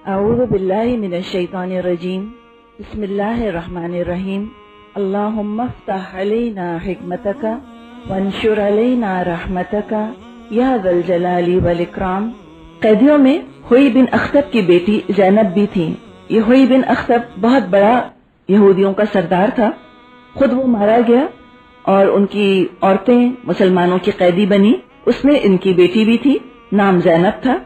اعوذ باللہ من الشیطان الرجیم بسم اللہ الرحمن الرحیم اللہم افتح علینا حکمتک وانشر علینا رحمتک یا ذا الجلال والاکرام۔ قیدیوں میں ہوئی بن اخطب کی بیٹی زینب بھی تھی۔ یہ ہوئی بن اخطب بہت بڑا یہودیوں کا سردار تھا، خود وہ مارا گیا اور ان کی عورتیں مسلمانوں کی قیدی بنی۔ اس میں ان کی بیٹی بھی تھی، نام زینب تھا۔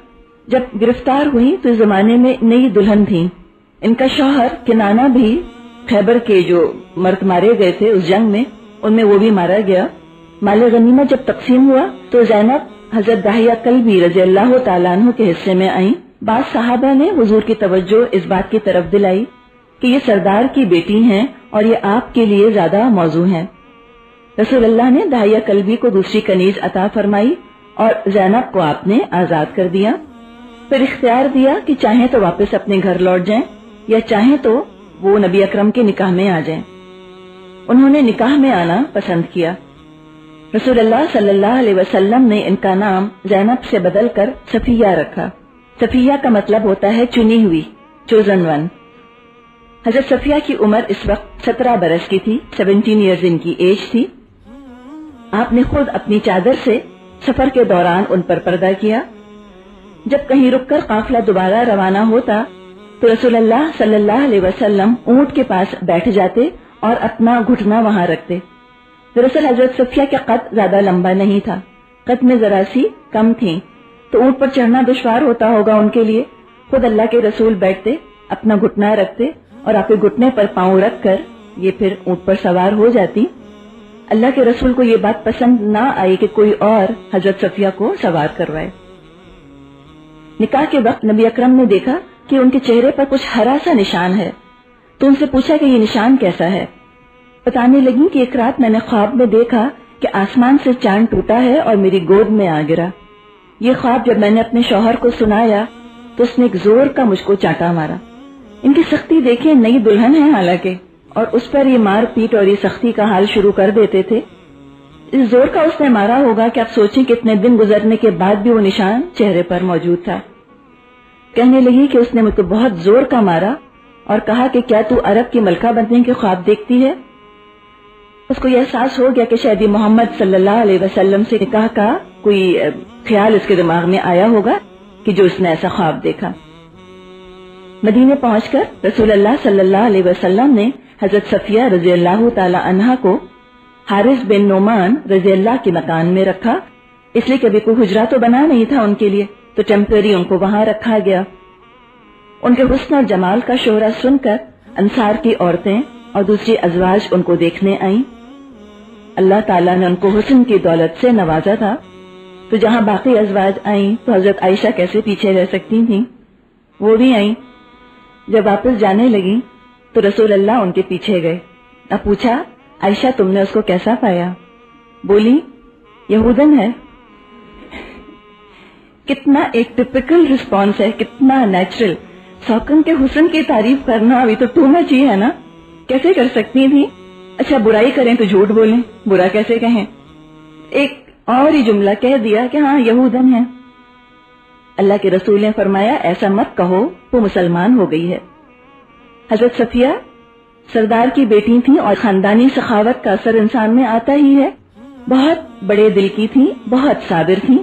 جب گرفتار ہوئی تو اس زمانے میں نئی دلہن تھیں۔ ان کا شوہر کنانہ بھی خیبر کے جو مرد مارے گئے تھے اس جنگ میں، ان میں وہ بھی مارا گیا۔ مال غنیمت جب تقسیم ہوا تو زینب حضرت داہیہ کلبی رضی اللہ تعالیٰ عنہ کے حصے میں آئیں۔ بعض صحابہ نے حضور کی توجہ اس بات کی طرف دلائی کہ یہ سردار کی بیٹی ہیں اور یہ آپ کے لیے زیادہ موزوں ہیں۔ رسول اللہ نے داہیہ کلبی کو دوسری کنیز عطا فرمائی اور زینب کو آپ نے آزاد کر دیا۔ پھر اختیار دیا کہ چاہیں تو واپس اپنے گھر لوٹ جائیں یا چاہیں تو وہ نبی اکرم کے نکاح میں آ جائیں۔ انہوں نے نکاح میں آنا پسند کیا۔ رسول اللہ صلی اللہ علیہ وسلم نے ان کا نام زینب سے بدل کر صفیہ رکھا۔ صفیہ کا مطلب ہوتا ہے چنی ہوئی، چوزن ون۔ حضرت صفیہ کی عمر اس وقت 17 برس کی تھی، 17 ایئرز ان کی ایج تھی۔ آپ نے خود اپنی چادر سے سفر کے دوران ان پر پردہ کیا۔ جب کہیں رک کر قافلہ دوبارہ روانہ ہوتا تو رسول اللہ صلی اللہ علیہ وسلم اونٹ کے پاس بیٹھ جاتے اور اپنا گھٹنا وہاں رکھتے۔ دراصل حضرت صفیہ کا قد زیادہ لمبا نہیں تھا، قد میں ذرا سی کم تھیں، تو اونٹ پر چڑھنا دشوار ہوتا ہوگا ان کے لیے۔ خود اللہ کے رسول بیٹھتے، اپنا گھٹنا رکھتے اور آپ کے گھٹنے پر پاؤں رکھ کر یہ پھر اونٹ پر سوار ہو جاتی۔ اللہ کے رسول کو یہ بات پسند نہ آئی کہ کوئی اور حضرت صفیہ کو سوار کروائے۔ نکاح کے وقت نبی اکرم نے دیکھا کہ ان کے چہرے پر کچھ ہرا سا نشان ہے، تو ان سے پوچھا کہ یہ نشان کیسا ہے۔ بتانے لگی کہ ایک رات میں نے خواب میں دیکھا کہ آسمان سے چاند ٹوٹا ہے اور میری گود میں آ گرا۔ یہ خواب جب میں نے اپنے شوہر کو سنایا تو اس نے ایک زور کا مجھ کو چانٹا مارا۔ ان کی سختی دیکھیں، نئی دلہن ہے حالانکہ، اور اس پر یہ مار پیٹ اور یہ سختی کا حال شروع کر دیتے تھے۔ اس زور کا اس نے مارا ہوگا کہ آپ سوچیں کتنے دن گزرنے کے بعد بھی وہ نشان چہرے پر موجود تھا۔ کہنے لگی کہ اس نے مجھ کو بہت زور کا مارا اور کہا کہ کیا تو عرب کی ملکہ بننے کے خواب دیکھتی ہے؟ اس کو یہ احساس ہو گیا کہ شاید محمد صلی اللہ علیہ وسلم سے نکاح کا کوئی خیال اس کے دماغ میں آیا ہوگا کہ جو اس نے ایسا خواب دیکھا۔ مدینے پہنچ کر رسول اللہ صلی اللہ علیہ وسلم نے حضرت صفیہ رضی اللہ تعالی عنہا کو حارث بن نعمان رضی اللہ کے مکان میں رکھا، اس لیے کہ کوئی حجرہ تو بنا نہیں تھا ان کے لیے، تو ٹیمپرری ان کو وہاں رکھا گیا۔ ان کے حسن اور جمال کا شہرہ سن کر انصار کی عورتیں اور دوسری ازواج ان کو دیکھنے آئیں۔ اللہ تعالیٰ نے ان کو حسن کی دولت سے نوازا تھا، تو جہاں باقی ازواج آئیں تو حضرت عائشہ کیسے پیچھے رہ سکتی تھیں، وہ بھی آئیں۔ جب واپس جانے لگیں تو رسول اللہ ان کے پیچھے گئے۔ اب پوچھا، عائشہ تم نے اس کو کیسا پایا؟ بولی، یہودن ہے۔ کتنا ایک ٹپیکل رسپانس ہے، کتنا نیچرل۔ سوکن کے حسن کی تعریف کرنا ابھی تو ٹو مچ ہی ہے نا، کیسے کر سکتی تھی؟ اچھا برائی کریں تو جھوٹ بولیں، برا کیسے کہیں؟ ایک اور ہی جملہ کہہ دیا کہ ہاں یہودن ہے۔ اللہ کے رسول نے فرمایا ایسا مت کہو، وہ مسلمان ہو گئی ہے۔ حضرت صفیہ سردار کی بیٹی تھیں اور خاندانی سخاوت کا اثر انسان میں آتا ہی ہے۔ بہت بڑے دل کی تھیں، بہت صابر تھیں۔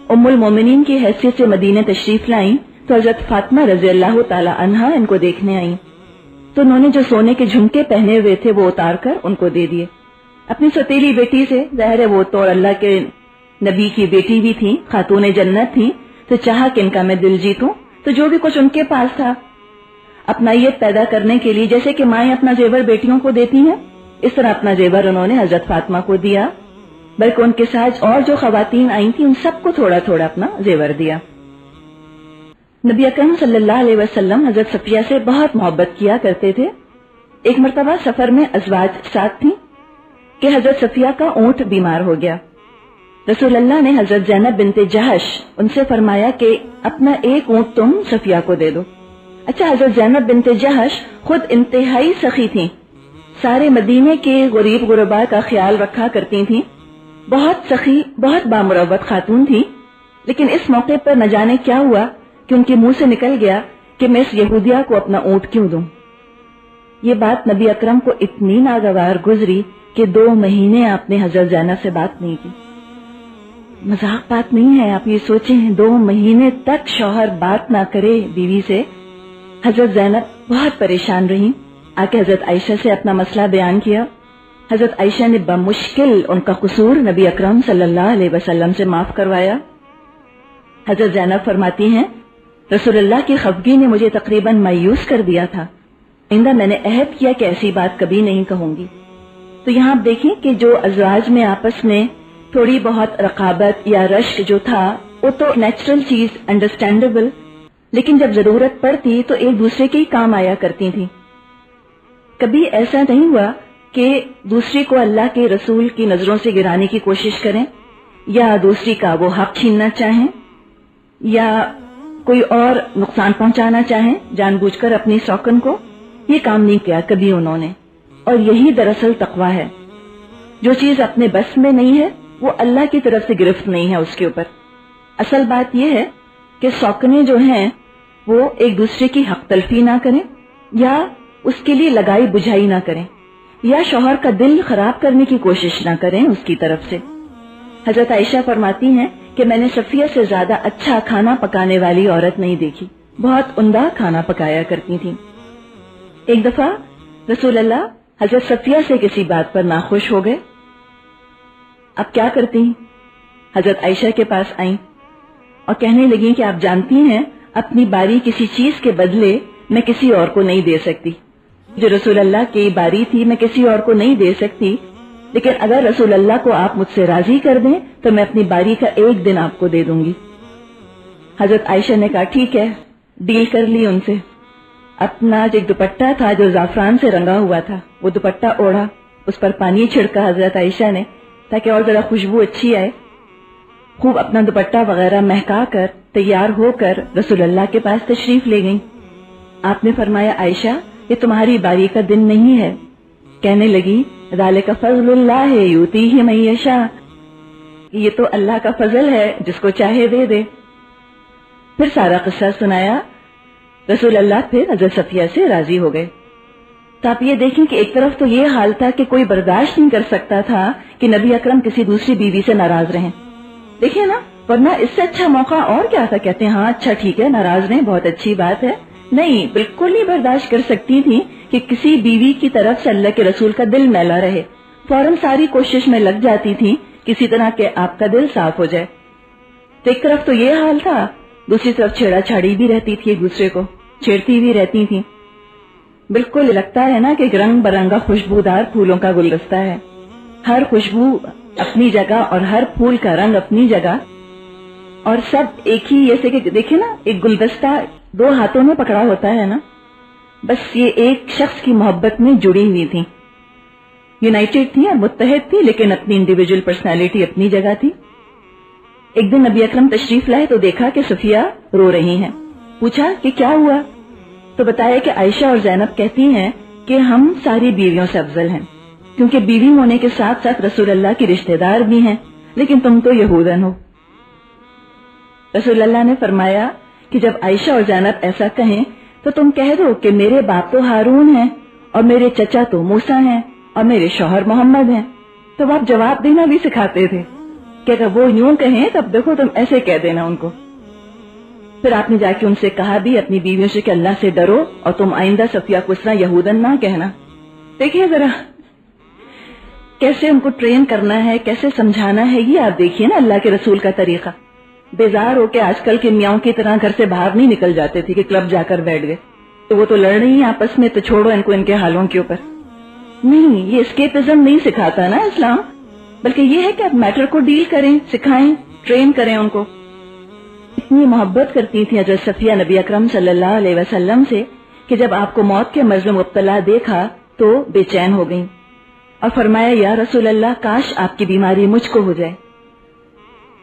ام المومنین کی حیثیت سے مدینے تشریف لائیں تو حضرت فاطمہ رضی اللہ تعالی عنہا ان کو دیکھنے آئیں، تو انہوں نے جو سونے کے جھمکے پہنے ہوئے تھے وہ اتار کر ان کو دے دیے۔ اپنی سوتیلی بیٹی سے، ظاہر ہے وہ تو اللہ کے نبی کی بیٹی بھی تھی، خاتون جنت تھی، تو چاہا کہ ان کا میں دل جیتوں، تو جو بھی کچھ ان کے پاس تھا اپنائیت پیدا کرنے کے لیے، جیسے کہ مائیں اپنا زیور بیٹیوں کو دیتی ہیں، اس طرح اپنا زیور انہوں نے حضرت فاطمہ کو دیا، بلکہ ان کے ساتھ اور جو خواتین آئی تھیں ان سب کو تھوڑا تھوڑا اپنا زیور دیا۔ نبی اکرم صلی اللہ علیہ وسلم حضرت صفیہ سے بہت محبت کیا کرتے تھے۔ ایک مرتبہ سفر میں ازواج ساتھ تھیں کہ حضرت صفیہ کا اونٹ بیمار ہو گیا۔ رسول اللہ نے حضرت زینب بنت جہش ان سے فرمایا کہ اپنا ایک اونٹ تم صفیہ کو دے دو۔ اچھا، حضرت زینب بنت جہش خود انتہائی سخی تھیں، سارے مدینے کے غریب غرباء کا خیال رکھا کرتی تھیں، بہت سخی، بہت بامروت خاتون تھی۔ لیکن اس موقع پر نہ جانے کیا ہوا کہ ان کے منہ سے نکل گیا کہ میں اس یہودیہ کو اپنا اونٹ کیوں دوں. یہ بات نبی اکرم کو اتنی ناگوار گزری کہ 2 مہینے آپ نے حضرت زینب سے بات نہیں کی. مذاق بات نہیں ہے، آپ یہ سوچیں 2 مہینے تک شوہر بات نہ کرے بیوی سے. حضرت زینب بہت پریشان رہی، آ کے حضرت عائشہ سے اپنا مسئلہ بیان کیا. حضرت عائشہ نے بمشکل ان کا قصور نبی اکرم صلی اللہ علیہ وسلم سے معاف کروایا. حضرت زینب فرماتی ہیں رسول اللہ کی خفگی نے مجھے تقریباً مایوس کر دیا تھا. آئندہ میں نے عہد کیا کہ ایسی بات کبھی نہیں کہوں گی. تو یہاں آپ دیکھیں کہ جو ازواج میں آپس میں تھوڑی بہت رقابت یا رشک جو تھا وہ تو نیچرل چیز، انڈرسٹینڈیبل، لیکن جب ضرورت پڑتی تو ایک دوسرے کے ہی کام آیا کرتی تھی. کبھی ایسا نہیں ہوا کہ دوسری کو اللہ کے رسول کی نظروں سے گرانے کی کوشش کریں یا دوسری کا وہ حق چھیننا چاہیں یا کوئی اور نقصان پہنچانا چاہیں جان بوجھ کر اپنی سوکن کو. یہ کام نہیں کیا کبھی انہوں نے، اور یہی دراصل تقویٰ ہے. جو چیز اپنے بس میں نہیں ہے وہ اللہ کی طرف سے گرفت نہیں ہے اس کے اوپر. اصل بات یہ ہے کہ سوکنے جو ہیں وہ ایک دوسرے کی حق تلفی نہ کریں یا اس کے لیے لگائی بجھائی نہ کریں یا شوہر کا دل خراب کرنے کی کوشش نہ کریں اس کی طرف سے. حضرت عائشہ فرماتی ہیں کہ میں نے صفیہ سے زیادہ اچھا کھانا پکانے والی عورت نہیں دیکھی. بہت عمدہ کھانا پکایا کرتی تھی. ایک دفعہ رسول اللہ حضرت صفیہ سے کسی بات پر ناخوش ہو گئے. اب کیا کرتی؟ حضرت عائشہ کے پاس آئیں اور کہنے لگیں کہ آپ جانتی ہیں اپنی باری کسی چیز کے بدلے میں کسی اور کو نہیں دے سکتی. جو رسول اللہ کی باری تھی میں کسی اور کو نہیں دے سکتی، لیکن اگر رسول اللہ کو آپ مجھ سے راضی کر دیں تو میں اپنی باری کا 1 دن آپ کو دے دوں گی. حضرت عائشہ نے کہا ٹھیک ہے، ڈیل کر لی ان سے. اپنا ایک دوپٹہ تھا جو زعفران سے رنگا ہوا تھا، وہ دوپٹہ اوڑھا، اس پر پانی چھڑکا حضرت عائشہ نے تاکہ اور ذرا خوشبو اچھی آئے. خوب اپنا دوپٹہ وغیرہ مہکا کر تیار ہو کر رسول اللہ کے پاس تشریف لے گئیں. آپ نے فرمایا عائشہ یہ تمہاری باری کا دن نہیں ہے. کہنے لگی ذالک فضل اللہ یؤتیہ من یشاء، یہ تو اللہ کا فضل ہے جس کو چاہے دے دے. پھر سارا قصہ سنایا. رسول اللہ پھر حضرت صفیہ سے راضی ہو گئے. تو آپ یہ دیکھیں کہ ایک طرف تو یہ حال تھا کہ کوئی برداشت نہیں کر سکتا تھا کہ نبی اکرم کسی دوسری بیوی سے ناراض رہیں. دیکھیں نا، ورنہ اس سے اچھا موقع اور کیا تھا. کہتے ہیں ہاں اچھا ٹھیک ہے ناراض رہیں، بہت اچھی بات ہے. نہیں، بالکل نہیں برداشت کر سکتی تھی کہ کسی بیوی کی طرف سے اللہ کے رسول کا دل میلا رہے. فوراً ساری کوشش میں لگ جاتی تھی کسی طرح کہ آپ کا دل صاف ہو جائے. تو ایک طرف تو یہ حال تھا، دوسری طرف چھیڑا چھاڑی بھی رہتی تھی، ایک دوسرے کو چھیڑتی بھی رہتی تھی. بالکل لگتا ہے نا کہ ایک رنگ برنگا خوشبودار پھولوں کا گلدستہ ہے، ہر خوشبو اپنی جگہ اور ہر پھول کا رنگ اپنی جگہ، اور سب ایک ہی جیسے کہ دیکھیں نا ایک گلدستہ 2 ہاتھوں میں پکڑا ہوتا ہے نا، بس یہ ایک شخص کی محبت میں جڑی ہوئی تھی، یونائٹڈ تھی اور متحد تھی، لیکن اپنی انڈیویجول پرسنالٹی اپنی جگہ تھی. ایک دن نبی اکرم تشریف لائے تو دیکھا کہ صفیہ رو رہی ہیں. پوچھا کہ کیا ہوا؟ تو بتایا کہ عائشہ اور زینب کہتی ہیں کہ ہم ساری بیویوں سے افضل ہیں، کیونکہ بیوی ہونے کے ساتھ ساتھ رسول اللہ کی رشتہ دار بھی ہیں، لیکن تم تو یہودن ہو. رسول اللہ نے فرمایا کہ جب عائشہ اور زینب ایسا کہیں تو تم کہہ دو کہ میرے باپ تو ہارون ہیں اور میرے چچا تو موسیٰ ہیں اور میرے شوہر محمد ہیں. تو آپ جواب دینا بھی سکھاتے تھے کہ اگر وہ یوں کہیں تب دیکھو تم ایسے کہہ دینا ان کو. پھر آپ نے جا کے ان سے کہا بھی اپنی بیویوں سے کہ اللہ سے ڈرو اور تم آئندہ صفیہ کو اس طرح یہودن نہ کہنا. دیکھیے ذرا کیسے ان کو ٹرین کرنا ہے، کیسے سمجھانا ہے. یہ آپ دیکھیے نا اللہ کے رسول کا طریقہ. بیزار ہو کے آج کل کے میاؤں کی طرح گھر سے باہر نہیں نکل جاتے تھے کہ کلب جا کر بیٹھ گئے تو وہ تو لڑ رہی ہیں آپس میں، تو چھوڑو ان کو ان کے حالوں کے اوپر. نہیں، یہ اسکیپزم نہیں سکھاتا نا اسلام، بلکہ یہ ہے کہ آپ میٹر کو ڈیل کریں، سکھائیں، ٹرین کریں ان کو. اتنی محبت کرتی تھی حضرت صفیہ نبی اکرم صلی اللہ علیہ وسلم سے کہ جب آپ کو موت کے مرض میں مبتلا دیکھا تو بے چین ہو گئیں اور فرمایا یا رسول اللہ کاش آپ کی بیماری مجھ کو ہو جائے.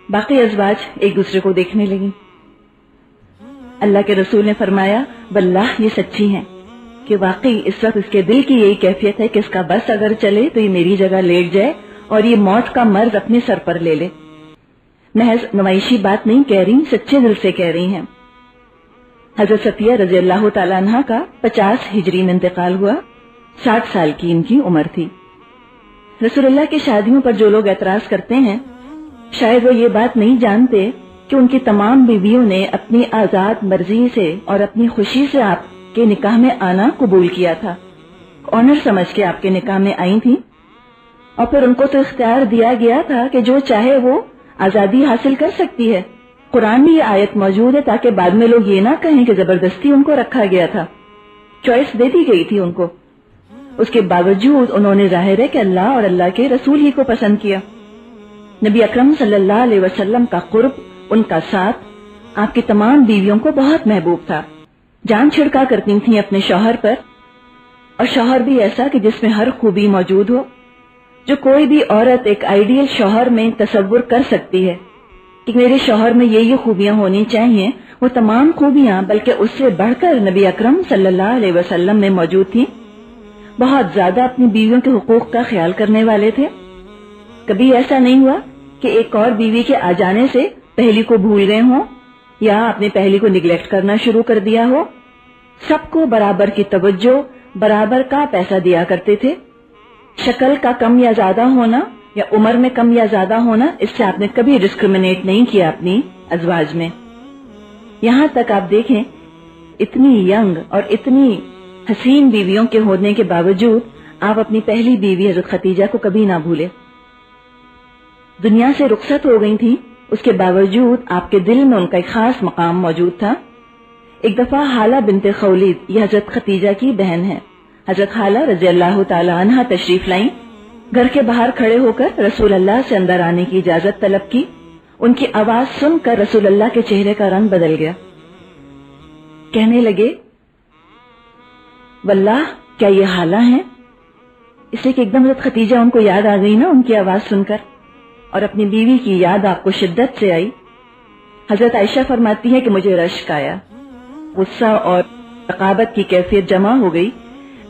باقی ازواج ایک دوسرے کو دیکھنے لگیں. اللہ کے رسول نے فرمایا واللہ یہ سچی ہیں کہ واقعی اس وقت اس کے دل کی یہی کیفیت ہے کہ اس کا بس اگر چلے تو یہ میری جگہ لیٹ جائے اور یہ موت کا مرض اپنے سر پر لے لے. محض نمائشی بات نہیں کہہ رہی، سچے دل سے کہہ رہی ہیں. حضرت صفیہ رضی اللہ تعالیٰ عنہ کا 50 ہجری میں انتقال ہوا، 60 سال کی ان کی عمر تھی۔ رسول اللہ کی شادیوں پر جو لوگ اعتراض کرتے ہیں، شاید وہ یہ بات نہیں جانتے کہ ان کی تمام بیویوں نے اپنی آزاد مرضی سے اور اپنی خوشی سے آپ کے نکاح میں آنا قبول کیا تھا، آنر سمجھ کے آپ کے نکاح میں آئی تھیں، اور پھر ان کو تو اختیار دیا گیا تھا کہ جو چاہے وہ آزادی حاصل کر سکتی ہے۔ قرآن میں یہ آیت موجود ہے تاکہ بعد میں لوگ یہ نہ کہیں کہ زبردستی ان کو رکھا گیا تھا، چوائس دے دی گئی تھی ان کو۔ اس کے باوجود انہوں نے ظاہر ہے کہ اللہ اور اللہ کے رسول ہی کو پسند کیا۔ نبی اکرم صلی اللہ علیہ وسلم کا قرب، ان کا ساتھ آپ کی تمام بیویوں کو بہت محبوب تھا، جان چھڑکا کرتی تھیں اپنے شوہر پر، اور شوہر بھی ایسا کہ جس میں ہر خوبی موجود ہو، جو کوئی بھی عورت ایک آئیڈیل شوہر میں تصور کر سکتی ہے کہ میرے شوہر میں یہ خوبیاں ہونی چاہیے، وہ تمام خوبیاں بلکہ اس سے بڑھ کر نبی اکرم صلی اللہ علیہ وسلم میں موجود تھیں۔ بہت زیادہ اپنی بیویوں کے حقوق کا خیال کرنے والے تھے۔ کبھی ایسا نہیں ہوا کہ ایک اور بیوی کے آ جانے سے پہلی کو بھول گئے ہوں یا اپنی پہلی کو نگلیکٹ کرنا شروع کر دیا ہو۔ سب کو برابر کی توجہ، برابر کا پیسہ دیا کرتے تھے۔ شکل کا کم یا زیادہ ہونا یا عمر میں کم یا زیادہ ہونا، اس سے آپ نے کبھی ڈسکریمنیٹ نہیں کیا اپنی ازواج میں۔ یہاں تک آپ دیکھیں، اتنی ینگ اور اتنی حسین بیویوں کے ہونے کے باوجود آپ اپنی پہلی بیوی حضرت خدیجہ کو کبھی نہ بھولے۔ دنیا سے رخصت ہو گئی تھی، اس کے باوجود آپ کے دل میں ان کا ایک خاص مقام موجود تھا۔ ایک دفعہ حالہ بنت خولید، یہ حضرت خدیجہ کی بہن ہے، حضرت حالہ رضی اللہ تعالی عنہ تشریف لائیں، گھر کے باہر کھڑے ہو کر رسول اللہ سے اندر آنے کی اجازت طلب کی۔ ان کی آواز سن کر رسول اللہ کے چہرے کا رنگ بدل گیا، کہنے لگے واللہ کیا یہ حالہ ہیں؟ اس لیے کہ ایک دم حضرت خدیجہ ان کو یاد آ گئی نا ان کی آواز سن کر، اور اپنی بیوی کی یاد آپ کو شدت سے آئی۔ حضرت عائشہ فرماتی ہے کہ مجھے رشک آیا، غصہ اور رقابت کی کیفیت جمع ہو گئی۔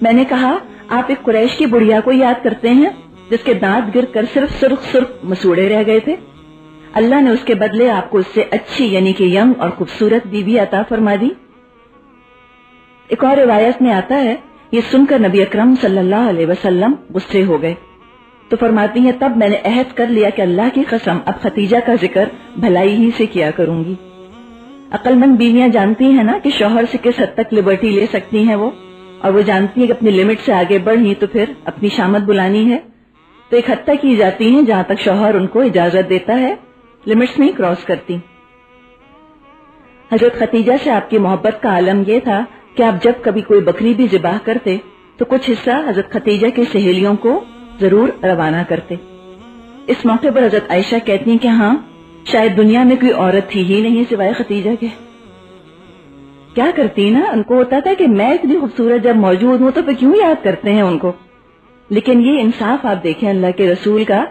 میں نے کہا آپ ایک قریش کی بڑھیا کو یاد کرتے ہیں جس کے دانت گر کر صرف سرخ مسوڑے رہ گئے تھے؟ اللہ نے اس کے بدلے آپ کو اس سے اچھی یعنی کہ ینگ اور خوبصورت بیوی عطا فرما دی۔ ایک اور روایت میں آتا ہے، یہ سن کر نبی اکرم صلی اللہ علیہ وسلم غصے ہو گئے، تو فرماتی ہیں تب میں نے عہد کر لیا کہ اللہ کی قسم اب خدیجہ کا ذکر بھلائی ہی سے کیا کروں گی۔ عقل مند بیویاں جانتی ہیں نا کہ شوہر سے کس حد تک لبرٹی لے سکتی ہیں وہ، اور وہ جانتی ہیں کہ اپنی لمٹ سے آگے بڑھی تو پھر اپنی شامت بلانی ہے، تو ایک حد تک کی جاتی ہیں جہاں تک شوہر ان کو اجازت دیتا ہے، لمٹس نہیں کراس کرتی۔ حضرت خدیجہ سے آپ کی محبت کا عالم یہ تھا کہ آپ جب کبھی کوئی بکری بھی ذبح کرتے تو کچھ حصہ حضرت خدیجہ کی سہیلیوں کو ضرور روانہ کرتے۔ اس موقع پر حضرت عائشہ کہتی ہیں کہ ہاں شاید دنیا میں کوئی عورت تھی ہی نہیں سوائے خدیجہ کے۔ کیا کرتی نا، ان کو ہوتا تھا کہ میں اتنی خوبصورت جب موجود ہوں تو پھر کیوں یاد کرتے ہیں ان کو۔ لیکن یہ انصاف آپ دیکھیں اللہ کے رسول کا،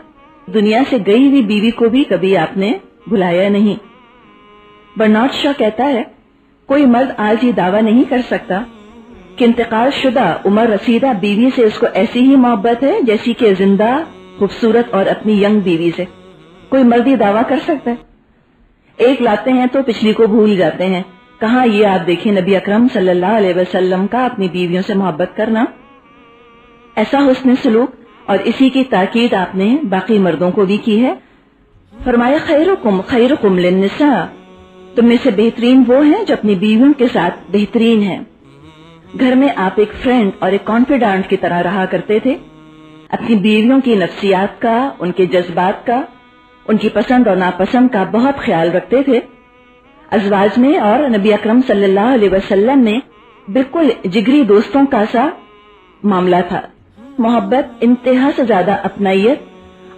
دنیا سے گئی ہوئی بیوی کو بھی کبھی آپ نے بلایا نہیں۔ برنارڈ شاہ کہتا ہے کوئی مرد آج یہ دعویٰ نہیں کر سکتا کہ انتقال شدہ عمر رسیدہ بیوی سے اس کو ایسی ہی محبت ہے جیسی کہ زندہ خوبصورت اور اپنی ینگ بیوی سے۔ کوئی مرد یہ دعویٰ کر سکتا ہے؟ ایک لاتے ہیں تو پچھلی کو بھول جاتے ہیں، کہاں یہ آپ دیکھیں نبی اکرم صلی اللہ علیہ وسلم کا اپنی بیویوں سے محبت کرنا، ایسا حسن سلوک، اور اسی کی تاکید آپ نے باقی مردوں کو بھی کی ہے۔ فرمایا خیرکم خیرکم للنساء، تم میں سے بہترین وہ ہیں جو اپنی بیویوں کے ساتھ بہترین ہیں۔ گھر میں آپ ایک فرینڈ اور ایک کانفیڈنٹ کی طرح رہا کرتے تھے، اپنی بیویوں کی نفسیات کا، ان کے جذبات کا، ان کی پسند اور ناپسند کا بہت خیال رکھتے تھے۔ ازواج میں اور نبی اکرم صلی اللہ علیہ وسلم میں بالکل جگری دوستوں کا سا معاملہ تھا، محبت انتہا سے زیادہ اپنائیت،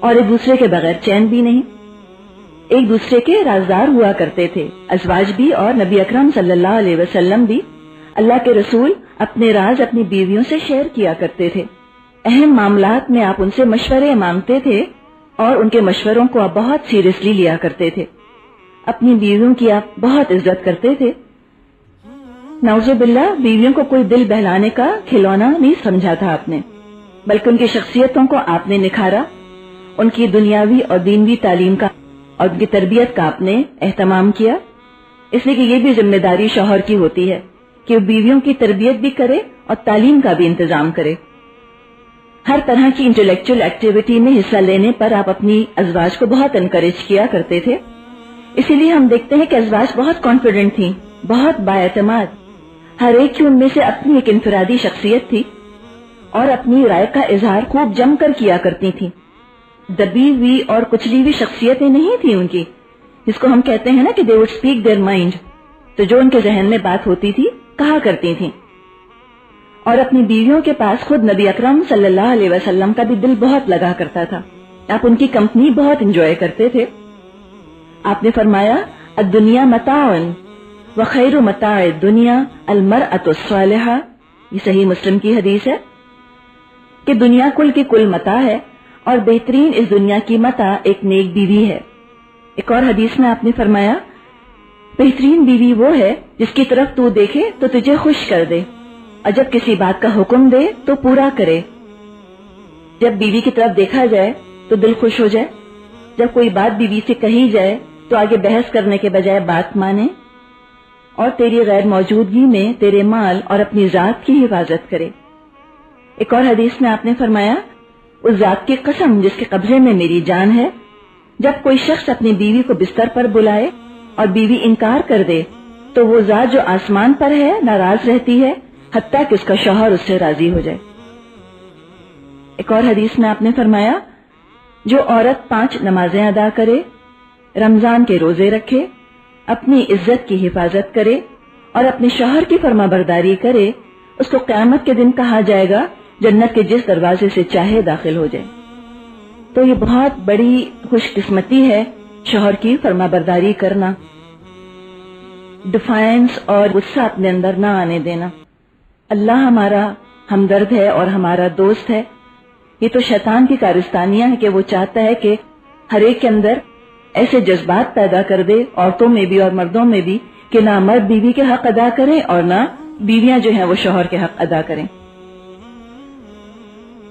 اور ایک دوسرے کے بغیر چین بھی نہیں، ایک دوسرے کے رازدار ہوا کرتے تھے، ازواج بھی اور نبی اکرم صلی اللہ علیہ وسلم بھی۔ اللہ کے رسول اپنے راز اپنی بیویوں سے شیئر کیا کرتے تھے، اہم معاملات میں آپ ان سے مشورے مانگتے تھے اور ان کے مشوروں کو آپ بہت سیریسلی لیا کرتے تھے، اپنی بیویوں کی آپ بہت عزت کرتے تھے۔ نعوذ باللہ بیویوں کو کوئی دل بہلانے کا کھلونا نہیں سمجھا تھا آپ نے، بلکہ ان کی شخصیتوں کو آپ نے نکھارا، ان کی دنیاوی اور دینوی تعلیم کا اور ان کی تربیت کا آپ نے اہتمام کیا۔ اس لیے کہ یہ بھی ذمہ داری شوہر کی ہوتی ہے کہ وہ بیویوں کی تربیت بھی کرے اور تعلیم کا بھی انتظام کرے. ہر طرح کی انٹلیکچوئل ایکٹیویٹی میں حصہ لینے پر آپ اپنی ازواج کو بہت انکریج کیا کرتے تھے. اسی لیے ہم دیکھتے ہیں کہ ازواج بہت کانفیڈنٹ تھیں, بہت بااعتماد. ہر ایک کی ان میں سے اپنی ایک انفرادی شخصیت تھی اور اپنی رائے کا اظہار خوب جم کر کیا کرتی تھیں. دبی ہوئی اور کچلی ہوئی شخصیتیں نہیں تھیں ان کی, جس کو ہم کہتے ہیں نا کہ they would speak their mind. تو جو ان کے ذہن میں بات ہوتی تھی کہا کرتی تھیں. اور اپنی بیویوں کے پاس خود نبی اکرم صلی اللہ علیہ وسلم کا بھی دل بہت لگا کرتا تھا. آپ ان کی کمپنی بہت انجوائے کرتے تھے. آپ نے فرمایا الدنیا متاع وخیر متاع الدنیا المرأة الصالحہ. یہ صحیح مسلم کی حدیث ہے کہ دنیا کل کی کل متاع ہے اور بہترین اس دنیا کی متاع ایک نیک بیوی ہے. ایک اور حدیث میں آپ نے فرمایا بہترین بیوی وہ ہے جس کی طرف تو دیکھے تو تجھے خوش کر دے اور جب کسی بات کا حکم دے تو پورا کرے. جب بیوی کی طرف دیکھا جائے تو دل خوش ہو جائے, جب کوئی بات بیوی سے کہی جائے تو آگے بحث کرنے کے بجائے بات مانے, اور تیری غیر موجودگی میں تیرے مال اور اپنی ذات کی حفاظت کرے. ایک اور حدیث میں آپ نے فرمایا اس ذات کی قسم جس کے قبضے میں میری جان ہے, جب کوئی شخص اپنی بیوی کو بستر پر بلائے اور بیوی انکار کر دے تو وہ ذات جو آسمان پر ہے ناراض رہتی ہے حتیٰ کہ اس کا شوہر اس سے راضی ہو جائے. ایک اور حدیث میں آپ نے فرمایا جو عورت 5 نمازیں ادا کرے, رمضان کے روزے رکھے, اپنی عزت کی حفاظت کرے اور اپنے شوہر کی فرما برداری کرے, اس کو قیامت کے دن کہا جائے گا جنت کے جس دروازے سے چاہے داخل ہو جائے. تو یہ بہت بڑی خوش قسمتی ہے شوہر کی فرما برداری کرنا, ڈیفائنس اور غصہ اپنے اندر نہ آنے دینا. اللہ ہمارا ہمدرد ہے اور ہمارا دوست ہے. یہ تو شیطان کی کارستانیاں ہے کہ وہ چاہتا ہے کہ ہر ایک کے اندر ایسے جذبات پیدا کر دے, عورتوں میں بھی اور مردوں میں بھی, کہ نہ مرد بیوی کے حق ادا کریں اور نہ بیویاں جو ہیں وہ شوہر کے حق ادا کریں.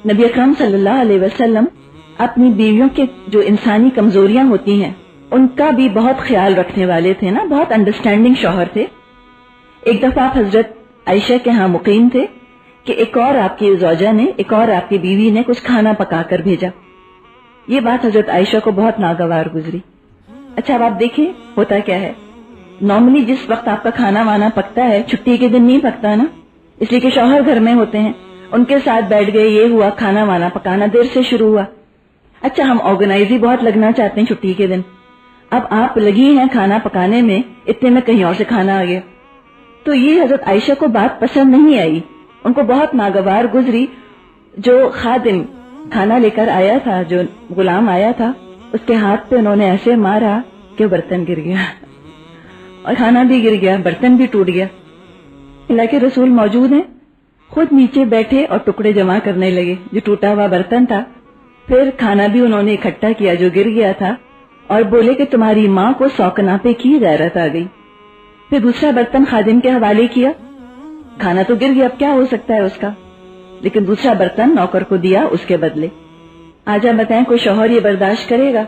نبی اکرم صلی اللہ علیہ وسلم اپنی بیویوں کے جو انسانی کمزوریاں ہوتی ہیں ان کا بھی بہت خیال رکھنے والے تھے نا, بہت انڈرسٹینڈنگ شوہر تھے. ایک دفعہ آپ حضرت عائشہ کے ہاں مقیم تھے کہ ایک اور آپ کی زوجہ نے, ایک اور آپ کی بیوی نے کچھ کھانا پکا کر بھیجا. یہ بات حضرت عائشہ کو بہت ناگوار گزری. اچھا اب آپ دیکھیں ہوتا کیا ہے, نارملی جس وقت آپ کا کھانا وانا پکتا ہے چھٹی کے دن نہیں پکتا نا, اس لیے کہ شوہر گھر میں ہوتے ہیں, ان کے ساتھ بیٹھ گئے, یہ ہوا کھانا وانا پکانا دیر سے شروع ہوا. اچھا ہم آرگنائز ہی بہت لگنا چاہتے ہیں چھٹی کے دن, اب آپ لگی ہیں کھانا پکانے میں, اتنے میں کہیں اور سے کھانا آ گیا. تو یہ حضرت عائشہ کو بات پسند نہیں آئی, ان کو بہت ناگوار گزری. جو خادم کھانا لے کر آیا تھا, جو غلام آیا تھا, اس کے ہاتھ پہ انہوں نے ایسے مارا کہ برتن گر گیا اور کھانا بھی گر گیا, برتن بھی ٹوٹ گیا. اللہ کے رسول موجود ہیں, خود نیچے بیٹھے اور ٹکڑے جمع کرنے لگے جو ٹوٹا ہوا برتن تھا. پھر کھانا بھی انہوں نے اکٹھا کیا جو گر گیا تھا, اور بولے کہ تمہاری ماں کو 100 کناپے کی غیرت آ گئی. پھر دوسرا برتن خادم کے حوالے کیا, کھانا تو گر گیا, اب کیا ہو سکتا ہے اس کا, لیکن دوسرا برتن نوکر کو دیا اس کے بدلے. آج آپ بتائیں کوئی شوہر یہ برداشت کرے گا؟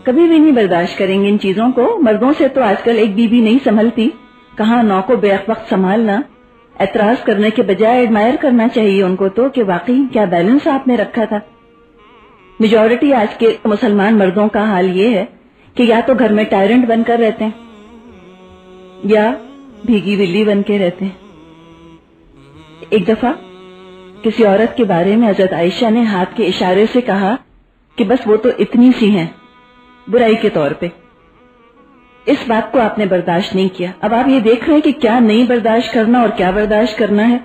کبھی بھی نہیں برداشت کریں گے ان چیزوں کو. مردوں سے تو آج کل ایک بیوی نہیں سنبھلتی, کہاں نو کو بے وقت سنبھالنا. اعتراض کرنے کے بجائے ایڈمائر کرنا چاہیے ان کو تو کہ واقعی کیا بیلنس آپ نے رکھا تھا. میجورٹی آج کے مسلمان مردوں کا حال یہ ہے کہ یا تو گھر میں ٹائرنٹ بن کر رہتے ہیں یا بھیگی بلی بن کے رہتے ہیں. ایک دفعہ کسی عورت کے بارے میں حضرت عائشہ نے ہاتھ کے اشارے سے کہا کہ بس وہ تو اتنی سی ہیں, برائی کے طور پہ. اس بات کو آپ نے برداشت نہیں کیا. اب آپ یہ دیکھ رہے ہیں کہ کیا نہیں برداشت کرنا اور کیا برداشت کرنا ہے.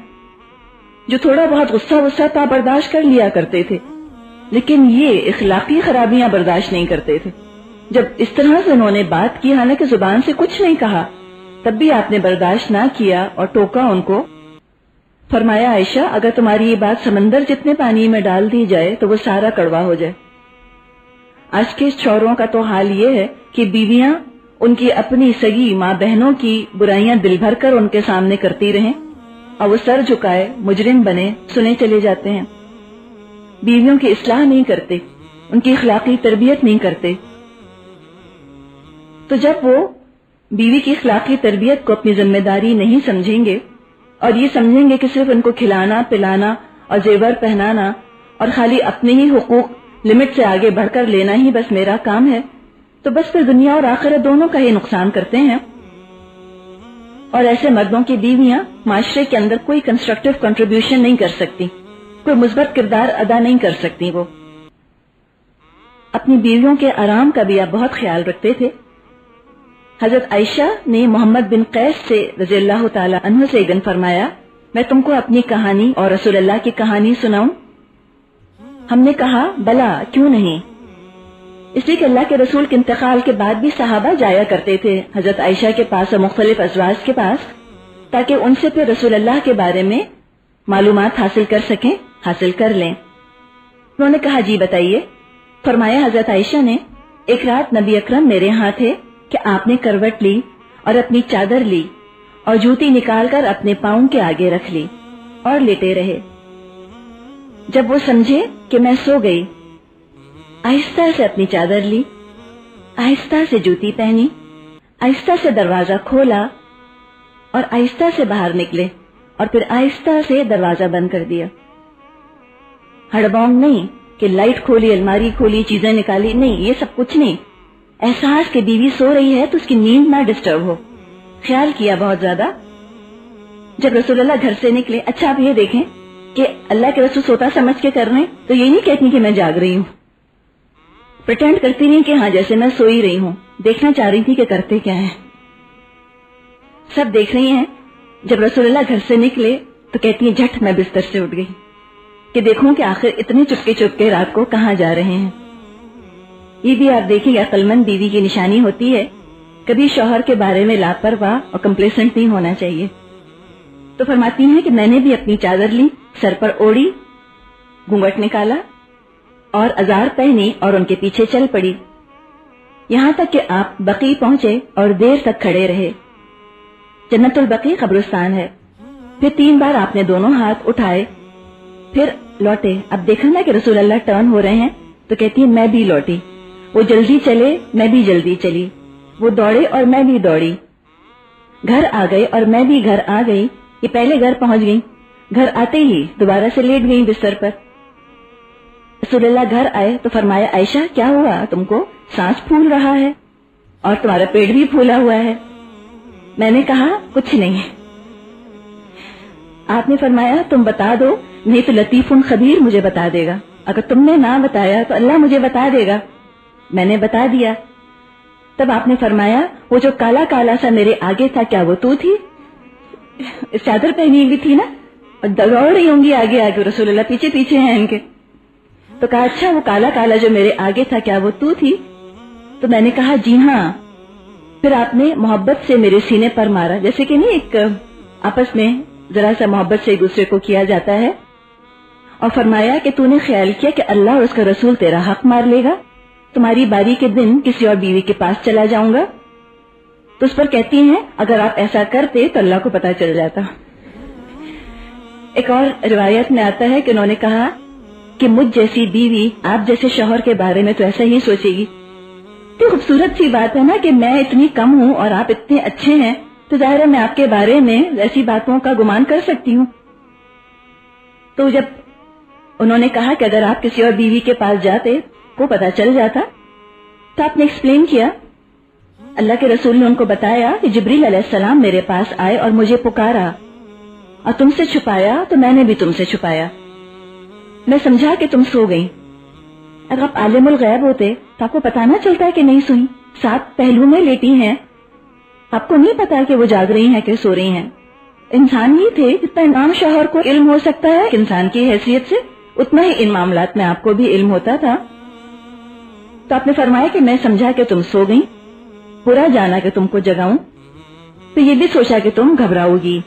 جو تھوڑا بہت غصہ تھا برداشت کر لیا کرتے تھے, لیکن یہ اخلاقی خرابیاں برداشت نہیں کرتے تھے. جب اس طرح سے انہوں نے بات کی, حالانکہ زبان سے کچھ نہیں کہا, تب بھی آپ نے برداشت نہ کیا اور ٹوکا ان کو. فرمایا عائشہ اگر تمہاری یہ بات سمندر جتنے پانی میں ڈال دی جائے تو وہ سارا کڑوا ہو جائے. آج کے شوہروں کا تو حال یہ ہے کہ بیویاں ان کی اپنی سگی ماں بہنوں کی برائیاں دل بھر کر ان کے سامنے کرتی رہیں اور وہ سر جھکائے مجرم بنے سنے چلے جاتے ہیں. بیویوں کی اصلاح نہیں کرتے, ان کی اخلاقی تربیت نہیں کرتے. تو جب وہ بیوی کی اخلاقی تربیت کو اپنی ذمہ داری نہیں سمجھیں گے اور یہ سمجھیں گے کہ صرف ان کو کھلانا پلانا اور زیور پہنانا اور خالی اپنے ہی حقوق لمٹ سے آگے بڑھ کر لینا ہی بس میرا کام ہے، تو بس پھر دنیا اور آخرت دونوں کا ہی نقصان کرتے ہیں۔ اور ایسے مردوں کی بیویاں معاشرے کے اندر کوئی کنسٹرکٹیو کنٹریبیوشن نہیں کر سکتی، کوئی مثبت کردار ادا نہیں کر سکتی۔ وہ اپنی بیویوں کے آرام کا بھی آپ بہت خیال رکھتے تھے۔ حضرت عائشہ نے محمد بن قیس سے رضی اللہ تعالی عنہ سے ایک دن فرمایا، میں تم کو اپنی کہانی اور رسول اللہ کی کہانی سناؤں؟ ہم نے کہا بلا، کیوں نہیں؟ اس لیے کہ اللہ کے رسول کے انتقال کے بعد بھی صحابہ جایا کرتے تھے حضرت عائشہ کے پاس اور مختلف ازواج کے پاس، تاکہ ان سے پھر رسول اللہ کے بارے میں معلومات حاصل کر سکیں، حاصل کر لیں۔ انہوں نے کہا جی بتائیے۔ فرمایا حضرت عائشہ نے، ایک رات نبی اکرم میرے ہاں تھے کہ آپ نے کروٹ لی اور اپنی چادر لی اور جوتی نکال کر اپنے پاؤں کے آگے رکھ لی اور لیٹے رہے۔ جب وہ سمجھے کہ میں سو گئی، آہستہ سے اپنی چادر لی، آہستہ سے جوتی پہنی، آہستہ سے دروازہ کھولا اور آہستہ سے باہر نکلے اور پھر آہستہ سے دروازہ بند کر دیا۔ ہڑبونگ نہیں کہ لائٹ کھولی، الماری کھولی، چیزیں نکالی، نہیں، یہ سب کچھ نہیں۔ احساس کہ بیوی سو رہی ہے تو اس کی نیند نہ ڈسٹرب ہو، خیال کیا بہت زیادہ۔ جب رسول اللہ گھر سے نکلے، اچھا آپ یہ دیکھیں کہ اللہ کے رسول سوتا سمجھ کے کر رہے ہیں تو یہ نہیں کہتی کہ میں جاگ رہی ہوں، پریٹینڈ کرتی نہیں کہ ہاں جیسے میں سوئی رہی ہوں، دیکھنا چاہ رہی تھی کہ کرتے کیا ہیں، سب دیکھ رہی ہیں۔ جب رسول اللہ گھر سے نکلے تو کہتی ہیں جھٹ میں بستر سے اٹھ گئی کہ دیکھوں کہ آخر اتنے چپکے چپکے رات کو کہاں جا رہے ہیں۔ یہ بھی آپ دیکھیں عقل مند بیوی کی نشانی ہوتی ہے، کبھی شوہر کے بارے میں لاپرواہ اور کمپلیسنٹ نہیں ہونا چاہیے۔ تو فرماتی ہیں کہ میں نے بھی اپنی چادر لی، سر پر اوڑی، گھونگھٹ نکالا اور ازار پہنی اور ان کے پیچھے چل پڑی، یہاں تک کہ آپ بقی پہنچے اور دیر تک کھڑے رہے۔ جنت البقی قبرستان ہے۔ پھر 3 بار آپ نے دونوں ہاتھ اٹھائے، پھر لوٹے۔ اب دیکھا نا کہ رسول اللہ ٹرن ہو رہے ہیں تو کہتی ہیں میں بھی لوٹی، وہ جلدی چلے میں بھی جلدی چلی، وہ دوڑے اور میں بھی دوڑی، گھر آ گئے اور میں بھی گھر آ گئی۔ یہ پہلے گھر پہنچ گئی، گھر آتے ہی دوبارہ سے لیٹ گئی بستر پر۔ رسول اللہ گھر آئے تو فرمایا عائشہ کیا ہوا، تم کو سانس پھول رہا ہے اور تمہارا پیٹ بھی پھولا ہوا ہے؟ میں نے کہا کچھ نہیں۔ آپ نے فرمایا تم بتا دو، نہیں تو لطیف خبیر مجھے بتا دے گا، اگر تم نے نہ بتایا تو اللہ مجھے بتا دے گا۔ میں نے بتا دیا۔ تب آپ نے فرمایا وہ جو کالا کالا سا میرے آگے تھا کیا وہ تو تھی؟ چادر پہنی ہوئی تھی نا، اور دوڑ رہی ہوں گی آگے آگے، رسول اللہ پیچھے پیچھے ہیں ان کے۔ تو کہا اچھا وہ کالا کالا جو میرے آگے تھا کیا وہ تو تھی؟ تو میں نے کہا جی ہاں۔ پھر آپ نے محبت سے میرے سینے پر مارا، جیسے کہ نہیں ایک آپس میں ذرا سا محبت سے ایک دوسرے کو کیا جاتا ہے، اور فرمایا کہ تو نے خیال کیا کہ اللہ اور اس کا رسول تیرا حق مار لے گا، تمہاری باری کے دن کسی اور بیوی کے پاس چلا جاؤں گا؟ تو اس پر کہتی ہیں اگر آپ ایسا کرتے تو اللہ کو پتا چل جاتا۔ ایک اور روایت میں آتا ہے کہ انہوں نے کہا کہ مجھ جیسی بیوی آپ جیسے شوہر کے بارے میں تو ایسا ہی سوچے گی۔ تو خوبصورت سی بات ہے نا کہ میں اتنی کم ہوں اور آپ اتنے اچھے ہیں، تو ظاہر ہے میں آپ کے بارے میں ایسی باتوں کا گمان کر سکتی ہوں۔ تو جب انہوں نے کہا کہ اگر آپ کسی اور بیوی کے پاس جاتے کو پتا چل جاتا، تو آپ نے ایکسپلین کیا، اللہ کے رسول نے ان کو بتایا کہ جبریل علیہ السلام میرے پاس آئے اور مجھے پکارا اور تم سے چھپایا تو میں نے بھی تم سے چھپایا، میں سمجھا کہ تم سو گئی۔ اگر آپ عالم الغیب ہوتے تو آپ کو پتا نہ چلتا کہ نہیں سوئی، 7 پہلو میں لیٹی ہیں، آپ کو نہیں پتا کہ وہ جاگ رہی ہیں کہ سو رہی ہیں۔ انسان ہی تھے، جتنا انعام شوہر کو علم ہو سکتا ہے انسان کی حیثیت سے، اتنا ہی ان معاملات میں آپ کو بھی علم ہوتا تھا۔ تو آپ نے فرمایا کہ میں سمجھا کہ تم سو گئی، برا جانا کہ تم کو جگاؤں، تو یہ بھی سوچا کہ تم گھبراؤ گی۔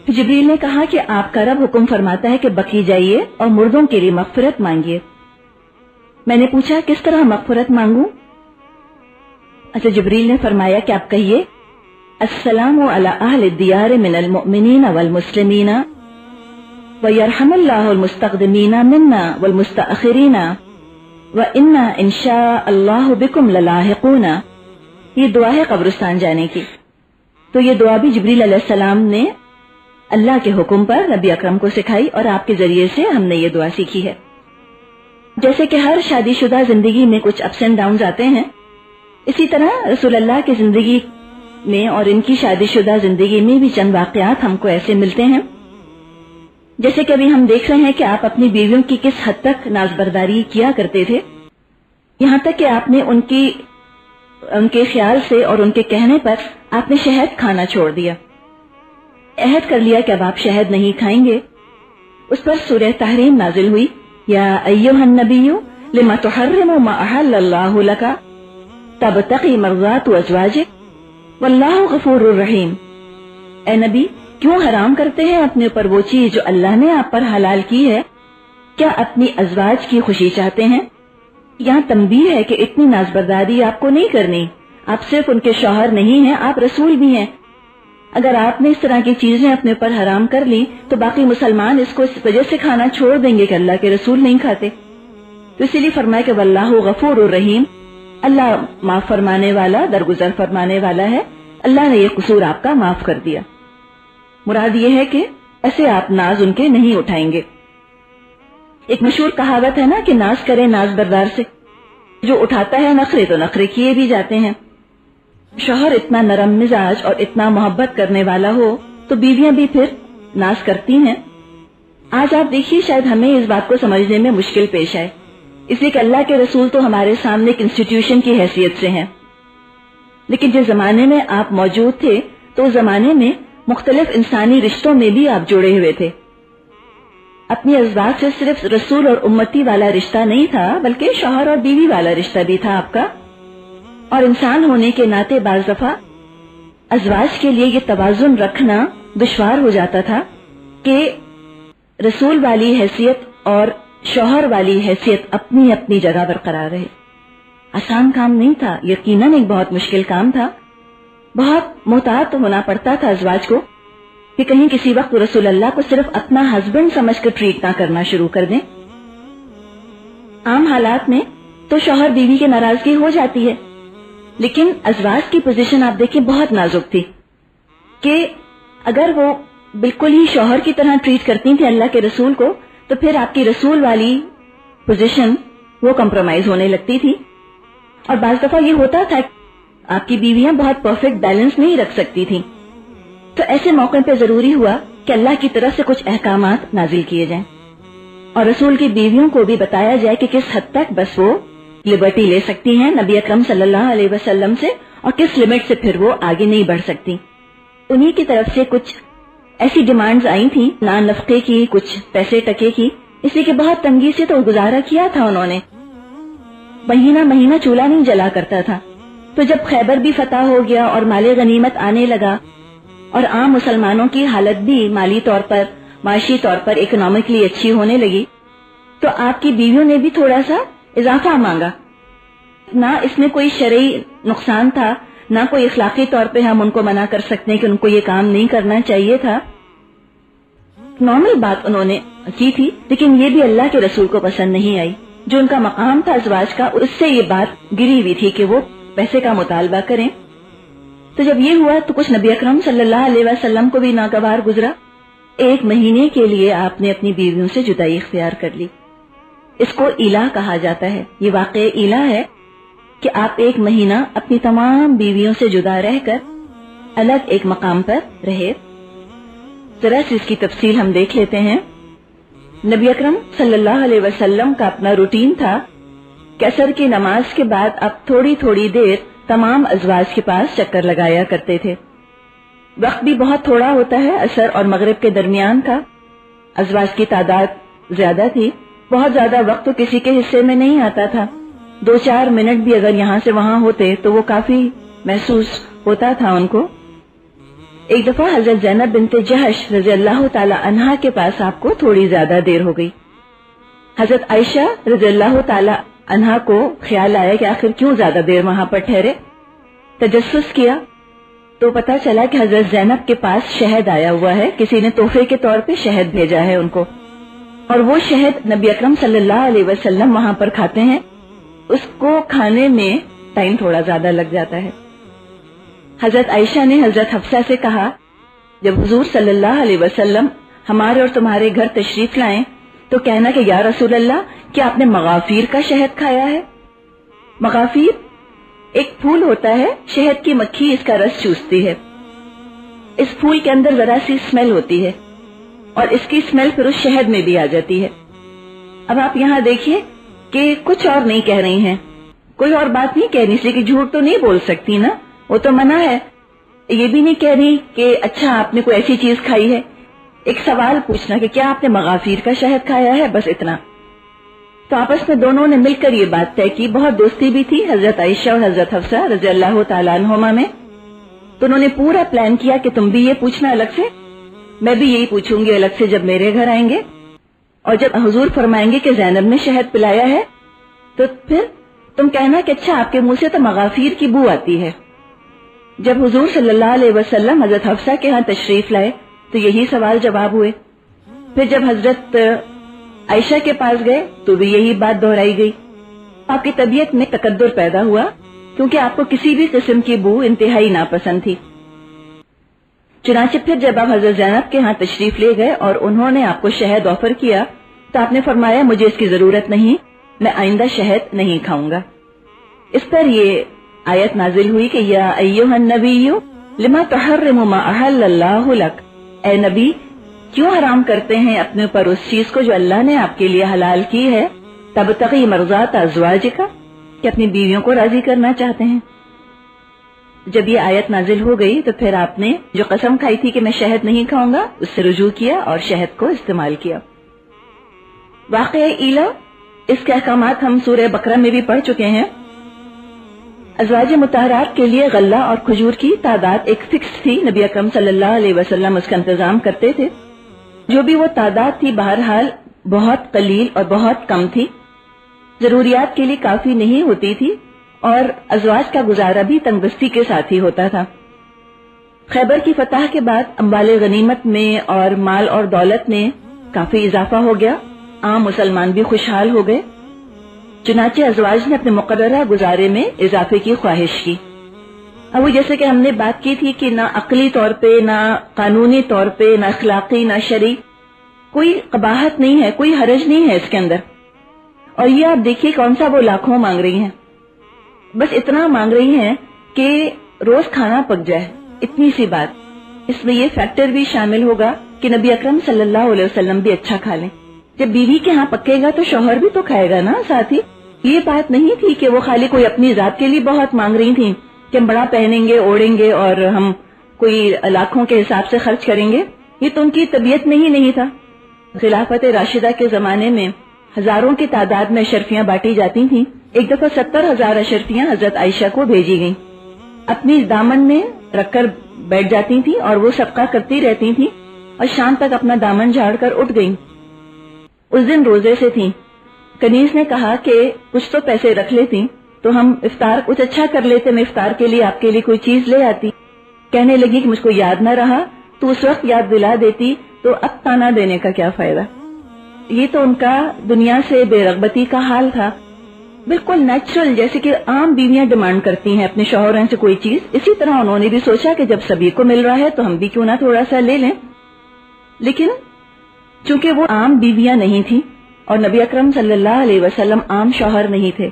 پھر جبریل نے کہا کہ آپ کا رب حکم فرماتا ہے کہ بقی جائیے اور مردوں کے لیے مغفرت مانگیے۔ میں نے پوچھا کس طرح مغفرت مانگوں؟ اچھا جبریل نے فرمایا کہ آپ کہیے السلام علی اہل الدیار من المؤمنین والمسلمین ویرحم اللہ المستقدمین منا والمستأخرین وإنا ان شاء اللہ بکم للاحقون۔ یہ دعا ہے قبرستان جانے کی. تو یہ دعا بھی جبریل علیہ السلام نے اللہ کے حکم پر نبی اکرم کو سکھائی اور آپ کے ذریعے سے ہم نے یہ دعا سیکھی ہے. جیسے کہ ہر شادی شدہ زندگی میں کچھ اپس اینڈ ڈاؤنز آتے ہیں، اسی طرح رسول اللہ کی زندگی میں اور ان کی شادی شدہ زندگی میں بھی چند واقعات ہم کو ایسے ملتے ہیں. جیسے کہ ابھی ہم دیکھ رہے ہیں کہ آپ اپنی بیویوں کی کس حد تک نازبرداری کیا کرتے تھے، یہاں تک کہ آپ نے ان کے خیال سے اور ان کے کہنے پر آپ نے شہد کھانا چھوڑ دیا، عہد کر لیا کہ اب آپ شہد نہیں کھائیں گے. اس پر سورہ تحریم نازل ہوئی، یا ایھا النبی لما تحرم ما احل اللہ لک تبتغی مرضات ازواجک واللہ غفور الرحیم. اے نبی، کیوں حرام کرتے ہیں اپنے اوپر وہ چیز جو اللہ نے آپ پر حلال کی ہے؟ کیا اپنی ازواج کی خوشی چاہتے ہیں؟ یہاں تنبیہ ہے کہ اتنی نازبرداری آپ کو نہیں کرنی. آپ صرف ان کے شوہر نہیں ہیں، آپ رسول بھی ہیں. اگر آپ نے اس طرح کی چیزیں اپنے اوپر حرام کر لی تو باقی مسلمان اس کو اس وجہ سے کھانا چھوڑ دیں گے کہ اللہ کے رسول نہیں کھاتے. تو اسی لیے فرمایا کہ واللہ غفور الرحیم، اللہ معاف فرمانے والا، درگزر فرمانے والا ہے. اللہ نے یہ قصور آپ کا معاف کر دیا. مراد یہ ہے کہ ایسے آپ ناز ان کے نہیں اٹھائیں گے. ایک مشہور کہاوت ہے نا کہ ناز کرے ناز بردار سے، جو اٹھاتا ہے نخرے تو نخرے کیے بھی جاتے ہیں. شوہر اتنا نرم مزاج اور اتنا محبت کرنے والا ہو تو بیویاں بھی پھر ناز کرتی ہیں. آج آپ دیکھیے شاید ہمیں اس بات کو سمجھنے میں مشکل پیش آئے، اس لیے کہ اللہ کے رسول تو ہمارے سامنے ایک انسٹیٹیوشن کی حیثیت سے ہیں. لیکن جس زمانے میں آپ موجود تھے تو اس زمانے میں مختلف انسانی رشتوں میں بھی آپ جڑے ہوئے تھے. اپنی ازواج سے صرف رسول اور امتی والا رشتہ نہیں تھا، بلکہ شوہر اور بیوی والا رشتہ بھی تھا آپ کا. اور انسان ہونے کے ناطے بعض دفعہ ازواج کے لیے یہ توازن رکھنا دشوار ہو جاتا تھا کہ رسول والی حیثیت اور شوہر والی حیثیت اپنی اپنی جگہ برقرار رہے. آسان کام نہیں تھا، یقیناً ایک بہت مشکل کام تھا. بہت محتاط ہونا پڑتا تھا ازواج کو کہ کہیں کسی وقت رسول اللہ کو صرف اپنا ہسبینڈ سمجھ کر ٹریٹ نہ کرنا شروع کر دیں. عام حالات میں تو شوہر بیوی کی ناراضگی ہو جاتی ہے، لیکن ازواج کی پوزیشن آپ دیکھیں بہت نازک تھی کہ اگر وہ بالکل ہی شوہر کی طرح ٹریٹ کرتی تھیں اللہ کے رسول کو تو پھر آپ کی رسول والی پوزیشن وہ کمپرومائز ہونے لگتی تھی. اور بعض دفعہ یہ ہوتا تھا آپ کی بیویاں بہت پرفیکٹ بیلنس نہیں رکھ سکتی تھیں. تو ایسے موقع پہ ضروری ہوا کہ اللہ کی طرف سے کچھ احکامات نازل کیے جائیں اور رسول کی بیویوں کو بھی بتایا جائے کہ کس حد تک بس وہ لبرٹی لے سکتی ہیں نبی اکرم صلی اللہ علیہ وسلم سے اور کس لمٹ سے پھر وہ آگے نہیں بڑھ سکتی. انہی کی طرف سے کچھ ایسی ڈیمانڈز آئی تھیں، نان نفقے کی، کچھ پیسے ٹکے کی، اس لیے کہ بہت تنگی سے تو گزارا کیا تھا انہوں نے، مہینہ مہینہ چولہا نہیں جلا کرتا تھا. تو جب خیبر بھی فتح ہو گیا اور مال غنیمت آنے لگا اور عام مسلمانوں کی حالت بھی مالی طور پر، معاشی طور پر، اکنامکلی اچھی ہونے لگی تو آپ کی بیویوں نے بھی تھوڑا سا اضافہ مانگا. نہ اس میں کوئی شرعی نقصان تھا، نہ کوئی اخلاقی طور پہ ہم ان کو منع کر سکتے ہیں کہ ان کو یہ کام نہیں کرنا چاہیے تھا. نارمل بات انہوں نے کی تھی، لیکن یہ بھی اللہ کے رسول کو پسند نہیں آئی. جو ان کا مقام تھا ازواج کا، اس سے یہ بات گری ہوئی تھی کہ وہ پیسے کا مطالبہ کریں. تو جب یہ ہوا تو کچھ نبی اکرم صلی اللہ علیہ وسلم کو بھی ناگوار گزرا. 1 مہینے کے لیے آپ نے اپنی بیویوں سے جدائی اختیار کر لی. اس کو ایلا کہا جاتا ہے. یہ واقع ایلا ہے کہ آپ 1 مہینہ اپنی تمام بیویوں سے جدا رہ کر الگ ایک مقام پر رہے. ذرا سی اس کی تفصیل ہم دیکھ لیتے ہیں. نبی اکرم صلی اللہ علیہ وسلم کا اپنا روٹین تھا کہ عصر کی نماز کے بعد آپ تھوڑی تھوڑی دیر تمام ازواج کے پاس چکر لگایا کرتے تھے. وقت بھی بہت تھوڑا ہوتا ہے، عصر اور مغرب کے درمیان تھا. ازواج کی تعداد زیادہ تھی، بہت زیادہ وقت تو کسی کے حصے میں نہیں آتا تھا. 2-4 منٹ بھی اگر یہاں سے وہاں ہوتے تو وہ کافی محسوس ہوتا تھا ان کو. ایک دفعہ حضرت زینب بنت جہش رضی اللہ تعالی عنہا کے پاس آپ کو تھوڑی زیادہ دیر ہو گئی. حضرت عائشہ رضی اللہ تعالی عنہا کو خیال آیا کہ آخر کیوں زیادہ دیر وہاں پر ٹھہرے. تجسس کیا تو پتا چلا کہ حضرت زینب کے پاس شہد آیا ہوا ہے، کسی نے تحفے کے طور پہ شہد بھیجا ہے ان کو، اور وہ شہد نبی اکرم صلی اللہ علیہ وسلم وہاں پر کھاتے ہیں. اس کو کھانے میں ٹائم تھوڑا زیادہ لگ جاتا ہے. حضرت عائشہ نے حضرت حفصہ سے کہا جب حضور صلی اللہ علیہ وسلم ہمارے اور تمہارے گھر تشریف لائیں تو کہنا کہ یا رسول اللہ کیا آپ نے مغافیر کا شہد کھایا ہے؟ مغافیر ایک پھول ہوتا ہے، شہد کی مکھی اس کا رس چوستی ہے، اس پھول کے اندر ذرا سی اسمیل ہوتی ہے اور اس کی اسمیل پھر اس شہد میں بھی آ جاتی ہے۔ اب آپ یہاں دیکھیے کہ کچھ اور نہیں کہہ رہی ہیں، کوئی اور بات نہیں کہہ رہی، اس لیے کہ جھوٹ تو نہیں بول سکتی نا، وہ تو منع ہے۔ یہ بھی نہیں کہہ رہی کہ اچھا آپ نے کوئی ایسی چیز کھائی ہے، ایک سوال پوچھنا کہ کیا آپ نے مغافیر کا شہد کھایا ہے، بس اتنا۔ تو آپس میں دونوں نے مل کر یہ بات طے کی، بہت دوستی بھی تھی حضرت عائشہ اور حضرت حفصہ رضی اللہ تعالیٰ عنہما میں، تو انہوں نے پورا پلان کیا کہ تم بھی یہ پوچھنا الگ سے، میں بھی یہی پوچھوں گی الگ سے جب میرے گھر آئیں گے، اور جب حضور فرمائیں گے کہ زینب نے شہد پلایا ہے تو پھر تم کہنا کہ اچھا آپ کے منہ سے تو مغافیر کی بو آتی ہے۔ جب حضور صلی اللہ علیہ وسلم حضرت حفصہ کے ہاں تشریف لائے تو یہی سوال جواب ہوئے، پھر جب حضرت عائشہ کے پاس گئے تو بھی یہی بات دہرائی گئی۔ آپ کی طبیعت میں تکدر پیدا ہوا کیونکہ آپ کو کسی بھی قسم کی بو انتہائی ناپسند تھی۔ چنانچہ پھر جب آپ حضرت زینب کے ہاں تشریف لے گئے اور انہوں نے آپ کو شہد آفر کیا تو آپ نے فرمایا مجھے اس کی ضرورت نہیں، میں آئندہ شہد نہیں کھاؤں گا۔ اس پر یہ آیت نازل ہوئی کہ یا ایھا النبی لما تحرم ما احل اللہ لک، اے نبی کیوں حرام کرتے ہیں اپنے اوپر اس چیز کو جو اللہ نے آپ کے لیے حلال کی ہے، تبتغی مرضات ازواجک، کہ اپنی بیویوں کو راضی کرنا چاہتے ہیں۔ جب یہ آیت نازل ہو گئی تو پھر آپ نے جو قسم کھائی تھی کہ میں شہد نہیں کھاؤں گا اس سے رجوع کیا اور شہد کو استعمال کیا۔ واقعہ ایلا، اس کے احکامات ہم سورہ بقرہ میں بھی پڑھ چکے ہیں۔ ازواج مطہرات کے لیے غلہ اور کھجور کی تعداد ایک فکس تھی، نبی اکرم صلی اللہ علیہ وسلم اس کا انتظام کرتے تھے۔ جو بھی وہ تعداد تھی بہرحال بہت قلیل اور بہت کم تھی، ضروریات کے لیے کافی نہیں ہوتی تھی، اور ازواج کا گزارا بھی تنگ دستی کے ساتھ ہی ہوتا تھا۔ خیبر کی فتح کے بعد اموال غنیمت میں اور مال اور دولت میں کافی اضافہ ہو گیا، عام مسلمان بھی خوشحال ہو گئے، چنانچہ ازواج نے اپنے مقررہ گزارے میں اضافے کی خواہش کی۔ اب وہ جیسے کہ ہم نے بات کی تھی کہ نہ عقلی طور پہ، نہ قانونی طور پہ، نہ اخلاقی، نہ شرعی کوئی قباحت نہیں ہے، کوئی حرج نہیں ہے اس کے اندر۔ اور یہ آپ دیکھیے کون سا وہ لاکھوں مانگ رہی ہیں، بس اتنا مانگ رہی ہیں کہ روز کھانا پک جائے، اتنی سی بات۔ اس میں یہ فیکٹر بھی شامل ہوگا کہ نبی اکرم صلی اللہ علیہ وسلم بھی اچھا کھا لیں۔ جب بیوی کے ہاں پکے گا تو شوہر بھی تو کھائے گا نا ساتھ ہی۔ یہ بات نہیں تھی کہ وہ خالی کوئی اپنی ذات کے لیے بہت مانگ رہی تھیں کہ ہم بڑا پہنیں گے، اوڑھیں گے اور ہم کوئی لاکھوں کے حساب سے خرچ کریں گے، یہ تو ان کی طبیعت میں ہی نہیں تھا۔ خلافت راشدہ کے زمانے میں ہزاروں کی تعداد میں اشرفیاں بانٹی جاتی تھیں، ایک دفعہ 70,000 اشرفیاں حضرت عائشہ کو بھیجی گئیں، اپنی دامن میں رکھ کر بیٹھ جاتی تھیں اور وہ صدقہ کرتی رہتی تھیں اور شام تک اپنا دامن جھاڑ کر اٹھ گئیں۔ اس دن روزے سے تھیں، کنیز نے کہا کہ کچھ تو پیسے رکھ لیتی تو ہم افطار کچھ اچھا کر لیتے، میں افطار کے لیے آپ کے لیے کوئی چیز لے آتی۔ کہنے لگی کہ مجھ کو یاد نہ رہا، تو اس وقت یاد دلا دیتی تو اب تانا دینے کا کیا فائدہ۔ یہ تو ان کا دنیا سے بے رغبتی کا حال تھا، بالکل نیچرل، جیسے کہ عام بیویاں ڈیمانڈ کرتی ہیں اپنے شوہروں سے کوئی چیز، اسی طرح انہوں نے بھی سوچا کہ جب سبھی کو مل رہا ہے تو ہم بھی کیوں نہ تھوڑا سا لے لیں۔ لیکن چونکہ وہ عام بیویاں نہیں تھیں اور نبی اکرم صلی اللہ علیہ وسلم عام شوہر نہیں تھے،